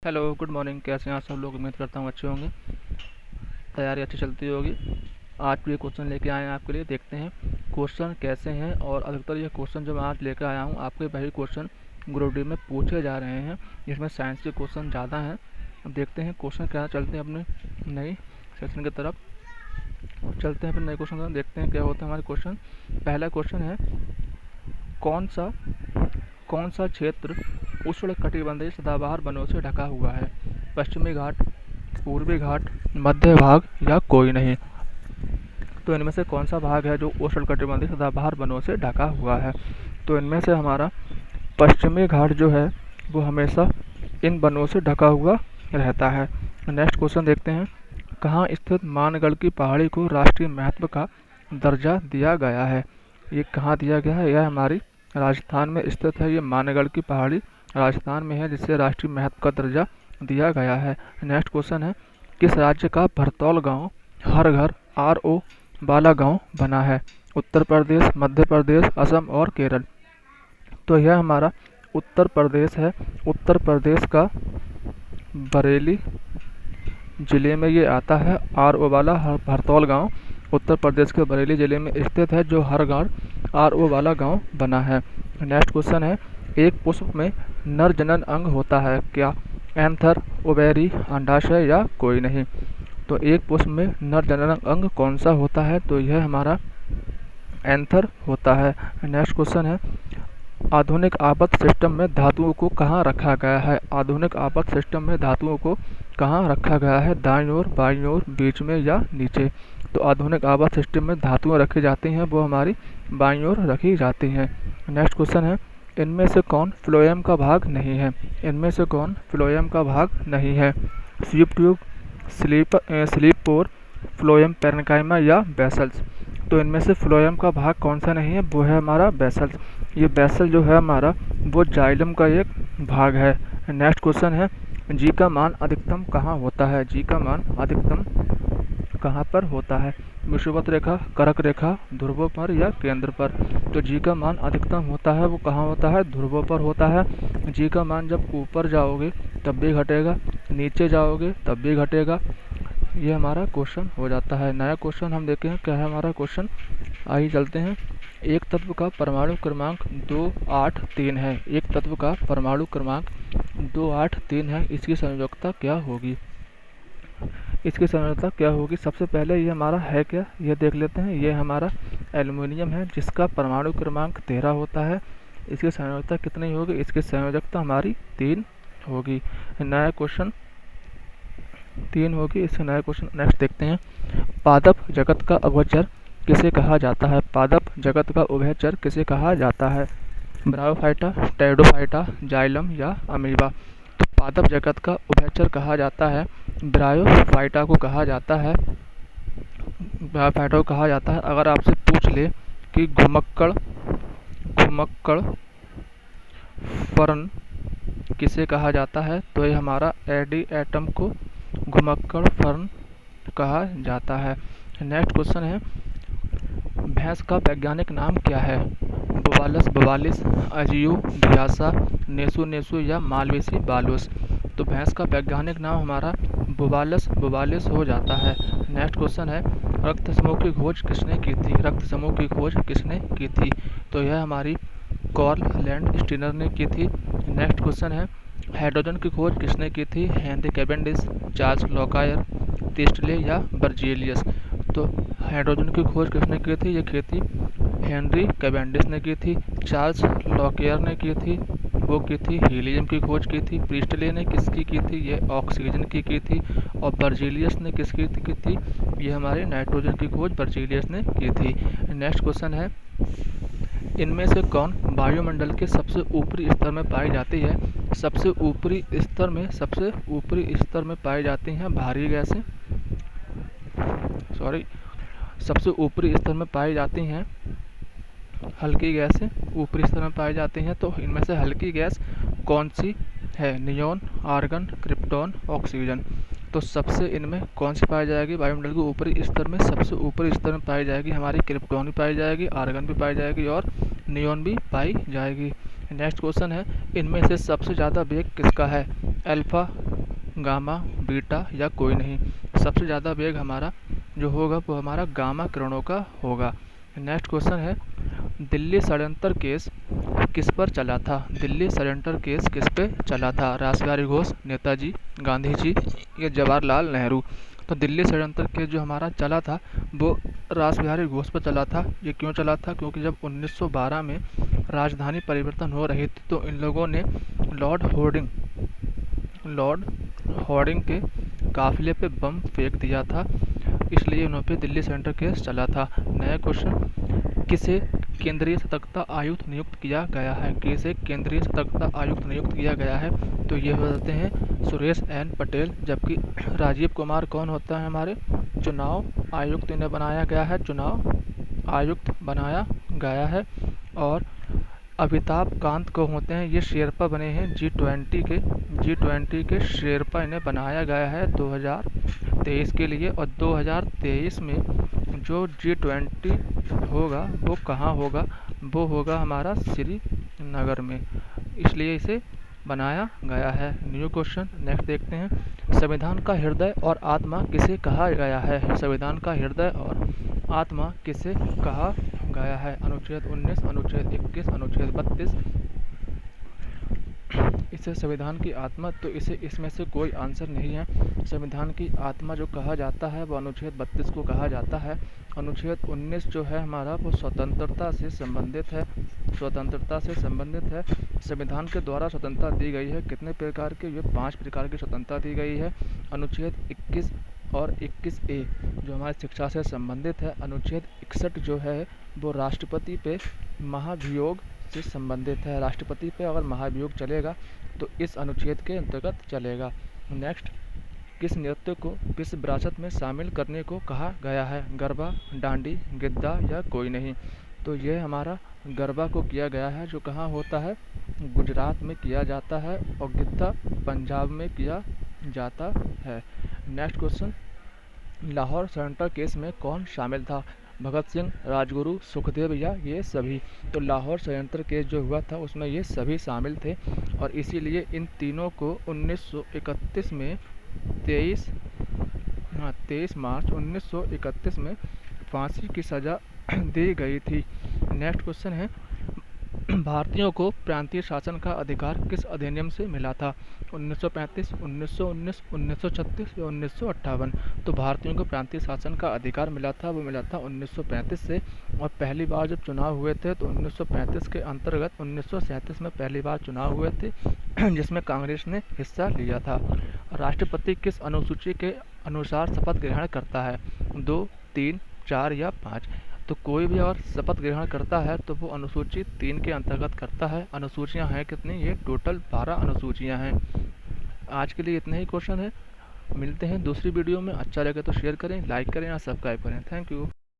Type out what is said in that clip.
Hello, good morning. कैसे हैं आप सब लोग? उम्मीद करता हूँ अच्छे होंगे। तैयारी अच्छी चलती होगी। आज भी क्वेश्चन लेके आए हैं आपके लिए। देखते हैं क्वेश्चन कैसे हैं। और अधिकतर ये क्वेश्चन जो मैं आज लेकर आया हूँ आपके वही क्वेश्चन ग्रुप डी में पूछे जा रहे हैं। इसमें साइंस के क्वेश्चन ज़्यादा हैं। अब देखते हैं क्वेश्चन क्या चलते हैं। अपने नई सेशन की तरफ चलते हैं। अपने नए क्वेश्चन की तरफ देखते हैं क्या होता है हमारे क्वेश्चन। पहला क्वेश्चन है, कौन सा क्षेत्र उष्णकटिबंधीय सदाबहार वनों से ढका हुआ है? पश्चिमी घाट, पूर्वी घाट, मध्य भाग या कोई नहीं? तो इनमें से कौन सा भाग है जो उष्णकटिबंधीय सदाबहार वनों से ढका हुआ है? तो इनमें से हमारा पश्चिमी घाट जो है वो हमेशा इन वनों से ढका हुआ रहता है। नेक्स्ट क्वेश्चन देखते हैं, कहाँ स्थित मानगढ़ की पहाड़ी को राष्ट्रीय महत्व का दर्जा दिया गया है? ये कहाँ दिया गया है? यह हमारी राजस्थान में स्थित है। ये मानगढ़ की पहाड़ी राजस्थान में है, जिससे राष्ट्रीय महत्व का दर्जा दिया गया है। नेक्स्ट क्वेश्चन है, किस राज्य का भरतौल गांव हर घर RO वाला गांव बना है? उत्तर प्रदेश, मध्य प्रदेश, असम और केरल? तो यह हमारा उत्तर प्रदेश है। उत्तर प्रदेश का बरेली जिले में ये आता है। RO वाला भरतौल गांव उत्तर प्रदेश के बरेली जिले में स्थित है, जो हर घर RO वाला गांव बना है। नेक्स्ट क्वेश्चन है, एक पुष्प में नर जनन अंग होता है क्या? एंथर, ओवेरी, अंडाशय या कोई नहीं? तो एक पुष्प में नर जनन अंग कौन सा होता है? तो यह हमारा एंथर होता है। नेक्स्ट क्वेश्चन है, आधुनिक आपत सिस्टम में धातुओं को कहाँ रखा गया है? आधुनिक आपत सिस्टम में धातुओं को कहाँ रखा गया है? दाईं ओर, बाईं ओर, बीच में या नीचे? तो आधुनिक आपत सिस्टम में धातुएं रखी जाती हैं वो हमारी बाईं ओर रखी जाती हैं। नेक्स्ट क्वेश्चन है, इनमें से कौन फ्लोएम का भाग नहीं है? इनमें से कौन फ्लोएम का भाग नहीं है? स्वीप ट्यूब, स्लीप पोर, फ्लोएम पैरेन्काइमा या बेसल्स? तो इनमें से फ्लोएम का भाग कौन सा नहीं है? वो है हमारा बेसल्स। ये बेसल जो है हमारा वो जाइलम का एक भाग है। नेक्स्ट क्वेश्चन है, जी का मान अधिकतम कहाँ होता है? जी का मान अधिकतम कहाँ पर होता है? विषुवत रेखा, कर्क रेखा, ध्रुवों पर या केंद्र पर? तो जी का मान अधिकतम होता है वो कहाँ होता है? ध्रुवों पर होता है। जी का मान जब ऊपर जाओगे तब भी घटेगा, नीचे जाओगे तब भी घटेगा। ये हमारा क्वेश्चन हो जाता है। नया क्वेश्चन हम देखें क्या है हमारा क्वेश्चन। आइए चलते हैं। एक तत्व का परमाणु क्रमांक 283 है। एक तत्व का परमाणु क्रमांक 283 है। इसकी संयोजकता क्या होगी? इसकी संयोजकता क्या होगी? सबसे पहले ये हमारा है क्या, ये देख लेते हैं। ये हमारा एल्युमिनियम है, जिसका परमाणु क्रमांक 13 होता है। इसकी संयोजकता कितनी होगी? इसकी संयोजकता हमारी 3 होगी। नया क्वेश्चन 3 होगी। इससे नया क्वेश्चन नेक्स्ट देखते हैं। पादप जगत का उभयचर किसे कहा जाता है? पादप जगत का उभयचर किसे कहा जाता है? ब्रायोफाइटा, टेरिडोफाइटा, जाइलम या अमीबा? तो पादप जगत का उभयचर कहा जाता है ब्रायोफाइटा को कहा जाता है। ब्रायोफाइटा को कहा जाता है। अगर आपसे पूछ ले कि घुमक्कड़ फर्न किसे कहा जाता है, तो ये हमारा एडी एटम को घुमक्कड़ फर्न कहा जाता है। नेक्स्ट क्वेश्चन है, भैंस का वैज्ञानिक नाम क्या है? बुबालस बुबालिस, अजियो भियासा, नेसू नेसू या मालवेसी बालोस? तो भैंस का वैज्ञानिक नाम हमारा बुबालस बुबालिस हो जाता है। नेक्स्ट क्वेश्चन है, रक्त समूह की खोज किसने की थी? रक्त समूह की खोज किसने की थी? तो यह हमारी कार्ल लैंडस्टीनर ने की थी। नेक्स्ट क्वेश्चन है, हाइड्रोजन की खोज किसने की थी? हेनरी कैवेंडिश, चार्ल्स लॉकायर, टिस्टले या बर्जेलियस? तो हाइड्रोजन की खोज किसने की थी? ये की थी हेनरी कैवेंडिश ने की थी। चार्ल्स लॉकायर ने की थी, वो की थी हीलियम की खोज की थी। प्रिस्टले ने किसकी की थी? ये ऑक्सीजन की थी। और बर्जेलियस ने किसकी की थी? ये हमारे नाइट्रोजन की खोज बर्जेलियस ने की थी। नेक्स्ट क्वेश्चन है, इनमें से कौन वायुमंडल के सबसे ऊपरी स्तर में पाई जाती है? सबसे ऊपरी स्तर में पाई जाती हैं भारी गैसें, सबसे ऊपरी स्तर में पाई जाती हैं हल्की गैसें ऊपरी स्तर में पाई जाती हैं। तो इनमें से हल्की गैस कौन सी है? Neon, argon, krypton, oxygen? तो सबसे इनमें कौन सी पाई जाएगी? वायुमंडल के ऊपरी स्तर में सबसे ऊपरी स्तर में पाई जाएगी हमारी क्रिप्टॉन भी पाई जाएगी, आर्गन भी पाई जाएगी और नियोन भी पाई जाएगी। नेक्स्ट क्वेश्चन है, इनमें से सबसे ज़्यादा वेग किसका है? अल्फा, गामा, बीटा या कोई नहीं। सबसे ज़्यादा वेग हमारा जो होगा वो हमारा गामा किरणों का होगा। नेक्स्ट क्वेश्चन है, दिल्ली षड्यंत्र केस किस पर चला था? दिल्ली षड्यंत्र केस किस पे चला था? रासबिहारी घोष, नेताजी, गांधी जी या जवाहरलाल नेहरू? तो दिल्ली षड्यंत्र केस जो हमारा चला था वो रासबिहारी घोष पर चला था। ये क्यों चला था? क्योंकि जब 1912 में राजधानी परिवर्तन हो रही थी तो इन लोगों ने लॉर्ड हॉर्डिंग के काफिले पे बम फेंक दिया था, इसलिए उन पे दिल्ली षड्यंत्र केस चला था। नया क्वेश्चन, किसे केंद्रीय सतर्कता आयुक्त नियुक्त किया गया है? किसे केंद्रीय सतर्कता आयुक्त नियुक्त किया गया है? तो ये हो जाते हैं सुरेश एन पटेल। जबकि राजीव कुमार कौन होता है? हमारे चुनाव आयुक्त इन्हें बनाया गया है, चुनाव आयुक्त बनाया गया है। और अमिताभ कांत को होते हैं, ये शेरपा बने हैं G20 के शेरपा इन्हें बनाया गया है 2023 के लिए। और 2023 में जो G20 होगा वो कहाँ होगा? वो होगा हमारा श्रीनगर में, इसलिए इसे बनाया गया है। न्यू क्वेश्चन नेक्स्ट देखते हैं, संविधान का हृदय और आत्मा किसे कहा गया है? संविधान का हृदय और आत्मा किसे कहा गया है? अनुच्छेद 19, अनुच्छेद 21, अनुच्छेद 32। इसे संविधान की आत्मा, तो इसे इसमें से कोई आंसर नहीं है। संविधान की आत्मा जो कहा जाता है वो अनुच्छेद 32 को कहा जाता है। अनुच्छेद 19 जो है हमारा वो स्वतंत्रता से संबंधित है, स्वतंत्रता से संबंधित है। संविधान के द्वारा स्वतंत्रता दी गई है कितने प्रकार के? ये 5 प्रकार की स्वतंत्रता दी गई है। अनुच्छेद 21 और 21A जो हमारी शिक्षा से संबंधित है। अनुच्छेद 61 जो है वो राष्ट्रपति पे महाभियोग से संबंधित है। राष्ट्रपति पे अगर महाभियोग चलेगा तो इस अनुच्छेद के अंतर्गत चलेगा। नेक्स्ट, किस नृत्य को विश्व विरासत में शामिल करने को कहा गया है? गरबा, डांडी, गिद्दा या कोई नहीं? तो यह हमारा गरबा को किया गया है, जो कहाँ होता है? गुजरात में किया जाता है, और गिद्दा पंजाब में किया जाता है। नेक्स्ट क्वेश्चन, लाहौर षड्यंत्र केस में कौन शामिल था? भगत सिंह, राजगुरु, सुखदेव या ये सभी? तो लाहौर षड्यंत्र केस जो हुआ था उसमें ये सभी शामिल थे, और इसीलिए इन तीनों को 1931 में 23 मार्च 1931 में फांसी की सज़ा दी गई थी। नेक्स्ट क्वेश्चन है, भारतीयों को प्रांतीय शासन का अधिकार किस अधिनियम से मिला था? 1935, 1919, 1936 या 1958? तो भारतीयों को प्रांतीय शासन का अधिकार मिला था, वो मिला था 1935 से। और पहली बार जब चुनाव हुए थे तो 1935 के अंतर्गत 1937 में पहली बार चुनाव हुए थे जिसमें कांग्रेस ने हिस्सा लिया था। राष्ट्रपति किस अनुसूची के अनुसार शपथ ग्रहण करता है? 2, 3, 4 या 5? तो कोई भी अगर शपथ ग्रहण करता है तो वो अनुसूची 3 के अंतर्गत करता है। अनुसूचियां हैं कितनी? ये टोटल 12 अनुसूचियां हैं। आज के लिए इतने ही क्वेश्चन है। मिलते हैं दूसरी वीडियो में। अच्छा लगे तो शेयर करें, लाइक करें और सब्सक्राइब करें। Thank you.